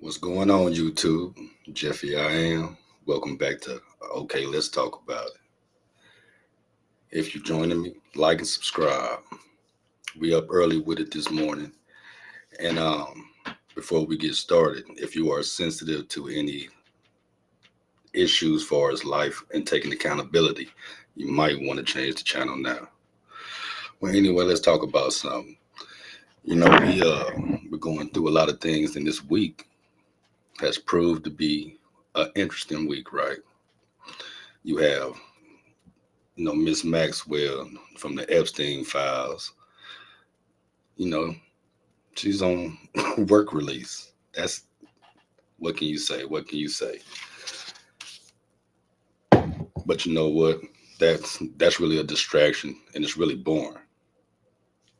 What's going on, YouTube? Jeffy, I am. Welcome back to Okay, Let's Talk About It. If you're joining me, like and subscribe. We up early with it this morning. And before we get started, if you are sensitive to any issues as far as life and taking accountability, you might want to change the channel now. Well, anyway, let's talk about something. We're going through a lot of things, and this week has proved to be an interesting week, right? You have Miss Maxwell from the Epstein files, you know, she's on work release. That's what can you say? What can you say? But you know what? That's really a distraction and it's really boring.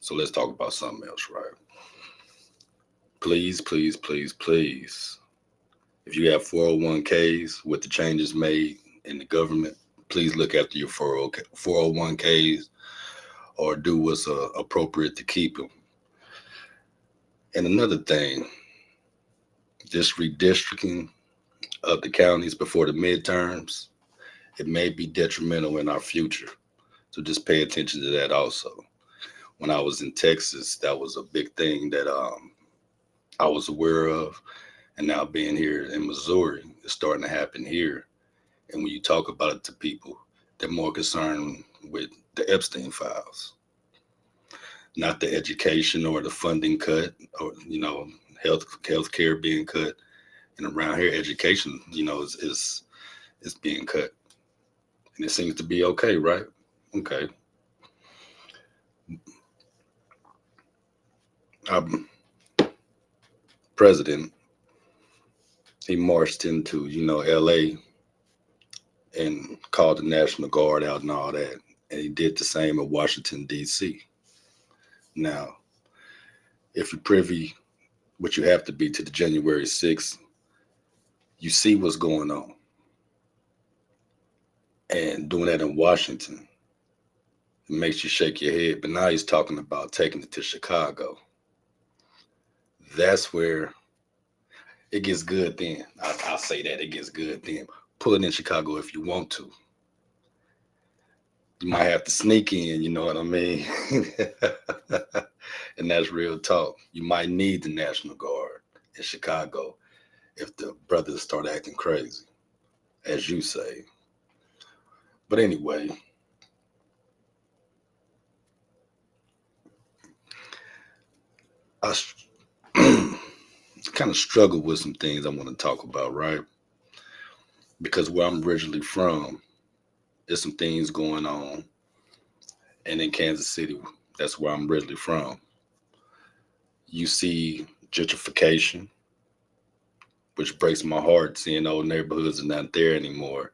So let's talk about something else, right? Please, please, please, please. If you have 401ks with the changes made in the government, please look after your 401ks or do what's appropriate to keep them. And another thing, this redistricting of the counties before the midterms, it may be detrimental in our future. So just pay attention to that also. When I was in Texas, that was a big thing that I was aware of. And now being here in Missouri, it's starting to happen here. And when you talk about it to people, they're more concerned with the Epstein files, not the education or the funding cut or, health care being cut. And around here, education, is being cut. And it seems to be okay, right? Okay. Our president, he marched into, LA and called the National Guard out and all that. And he did the same at Washington, D.C. Now, if you're privy, which you have to be to the January 6th, you see what's going on. And doing that in Washington, it makes you shake your head. But now he's talking about taking it to Chicago. That's where it gets good then. I'll say that it gets good then. Pull it in Chicago if you want to. You might have to sneak in, you know what I mean? And that's real talk. You might need the National Guard in Chicago if the brothers start acting crazy, as you say. But anyway, I kind of struggle with some things I want to talk about, right? Because where I'm originally from, there's some things going on. And in Kansas City, that's where I'm originally from. You see gentrification, which breaks my heart seeing old neighborhoods are not there anymore.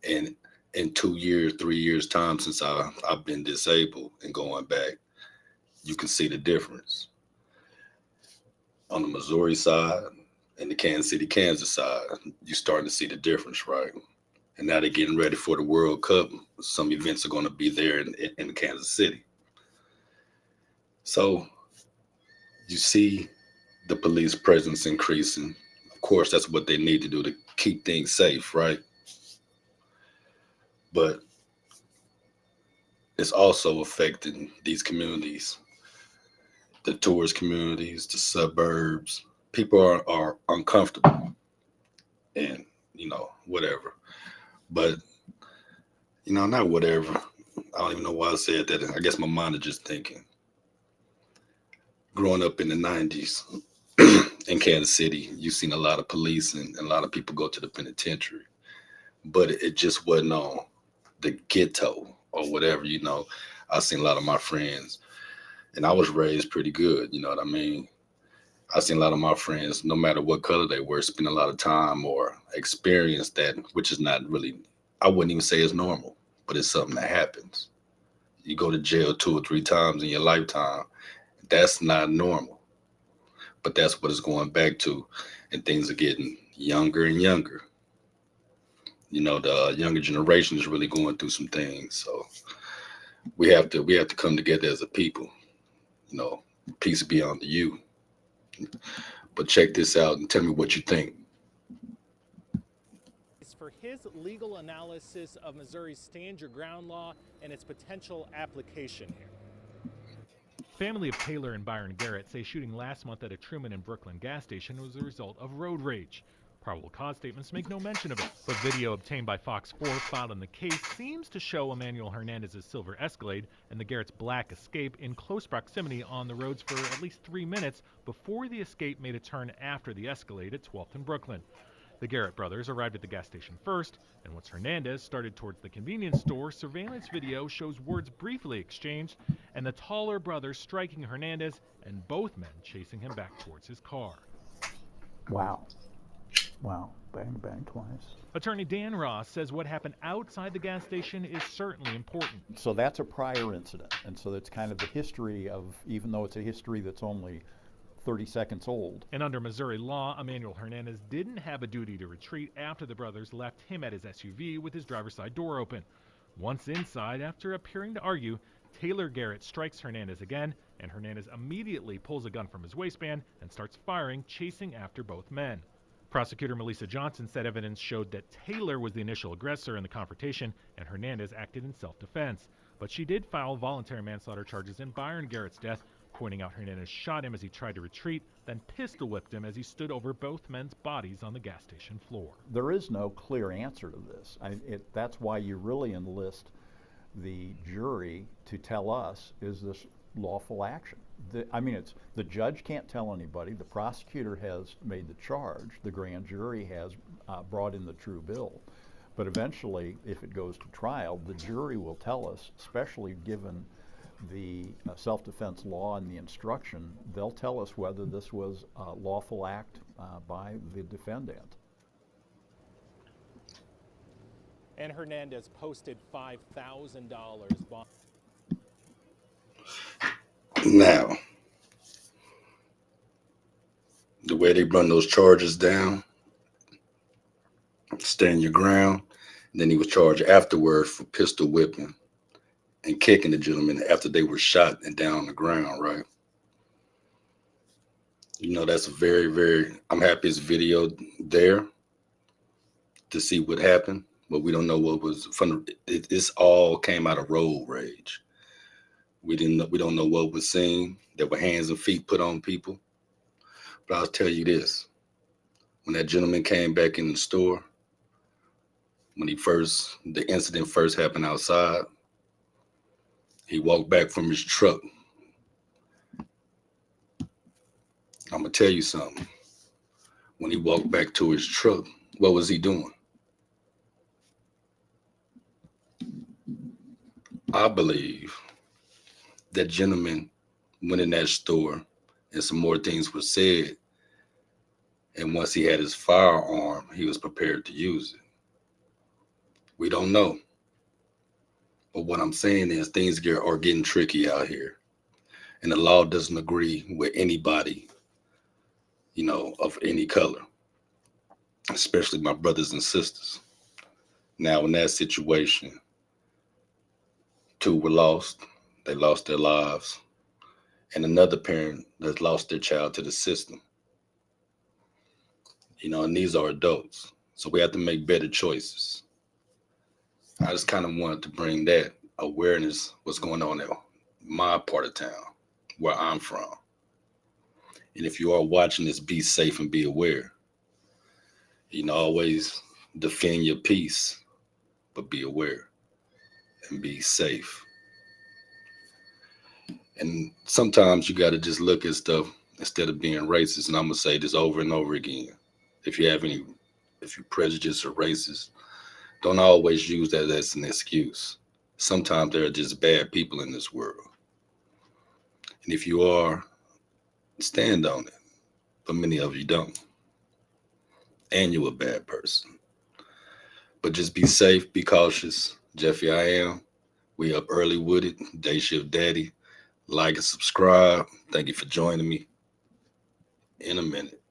And in 2 years, 3 years time since I've been disabled and going back, you can see the difference. On the Missouri side and the Kansas City, Kansas side, you're starting to see the difference, right? And now they're getting ready for the World Cup. Some events are going to be there in Kansas City. So you see the police presence increasing. Of course, that's what they need to do to keep things safe, right? But it's also affecting these communities, the tourist communities, the suburbs. People are uncomfortable and, whatever. But, not whatever. I don't even know why I said that. I guess my mind is just thinking. Growing up in the 90s in Kansas City, you've seen a lot of police and a lot of people go to the penitentiary. But it just wasn't on the ghetto or whatever, I've seen a lot of my friends, and I was raised pretty good, you know what I mean? I've seen a lot of my friends, no matter what color they were, spend a lot of time or experience that, which is not really, I wouldn't even say it's normal, but it's something that happens. You go to jail 2 or 3 times in your lifetime. That's not normal, but that's what it's going back to, and things are getting younger and younger. The younger generation is really going through some things, so we have to come together as a people. you know Peace be unto you. But check this out and tell me what you think. For his legal analysis of Missouri's Stand Your Ground law and its potential application here. Family of Taylor and Byron Garrett say shooting last month at a Truman and Brooklyn gas station was a result of road rage. Probable cause statements make no mention of it, but video obtained by Fox 4 filed on the case seems to show Emmanuel Hernandez's silver Escalade and the Garrett's black Escape in close proximity on the roads for at least 3 minutes before the Escape made a turn after the Escalade at 12th and Brooklyn. The Garrett brothers arrived at the gas station first, and once Hernandez started towards the convenience store, surveillance video shows words briefly exchanged and the taller brother striking Hernandez and both men chasing him back towards his car. Wow. Wow. Bang, bang twice. Attorney Dan Ross says what happened outside the gas station is certainly important. So that's a prior incident, and so that's kind of the history of, even though it's a history that's only 30 seconds old. And under Missouri law, Emmanuel Hernandez didn't have a duty to retreat after the brothers left him at his SUV with his driver's side door open. Once inside, after appearing to argue, Taylor Garrett strikes Hernandez again, and Hernandez immediately pulls a gun from his waistband and starts firing, chasing after both men. Prosecutor Melissa Johnson said evidence showed that Taylor was the initial aggressor in the confrontation and Hernandez acted in self-defense. But she did file voluntary manslaughter charges in Byron Garrett's death, pointing out Hernandez shot him as he tried to retreat, then pistol whipped him as he stood over both men's bodies on the gas station floor. There is no clear answer to this. That's why you really enlist the jury to tell us, is this lawful action? The judge can't tell anybody. The prosecutor has made the charge. The grand jury has brought in the true bill. But eventually, if it goes to trial, the jury will tell us, especially given the self-defense law and the instruction, they'll tell us whether this was a lawful act by the defendant. And Hernandez posted $5,000 bond. Now, the way they run those charges down, stand your ground, and then he was charged afterwards for pistol whipping and kicking the gentleman after they were shot and down on the ground, right? You know, that's a very, very, I'm happy it's video there to see what happened, but we don't know what was from. This all came out of road rage. We don't know what was seen. There were hands and feet put on people. But I'll tell you this, when that gentleman came back in the store, when the incident first happened outside, he walked back from his truck. I'm gonna tell you something. When he walked back to his truck, what was he doing? I believe that gentleman went in that store and some more things were said. And once he had his firearm, he was prepared to use it. We don't know. But what I'm saying is things are getting tricky out here. And the law doesn't agree with anybody, you know, of any color, especially my brothers and sisters. Now, in that situation, 2 were lost. They lost their lives. And another parent that's lost their child to the system. You know, and these are adults. So we have to make better choices. I just kind of wanted to bring that awareness, what's going on in my part of town, where I'm from. And if you are watching this, be safe and be aware. You know, always defend your peace, but be aware and be safe. And sometimes you got to just look at stuff instead of being racist. And I'm going to say this over and over again. If you're prejudiced or racist, don't always use that as an excuse. Sometimes there are just bad people in this world. And if you are, stand on it. But many of you don't. And you're a bad person. But just be safe, be cautious. Jeffy, I am. We up early with it. Day Shift Daddy. Like and subscribe. Thank you for joining me. In a minute.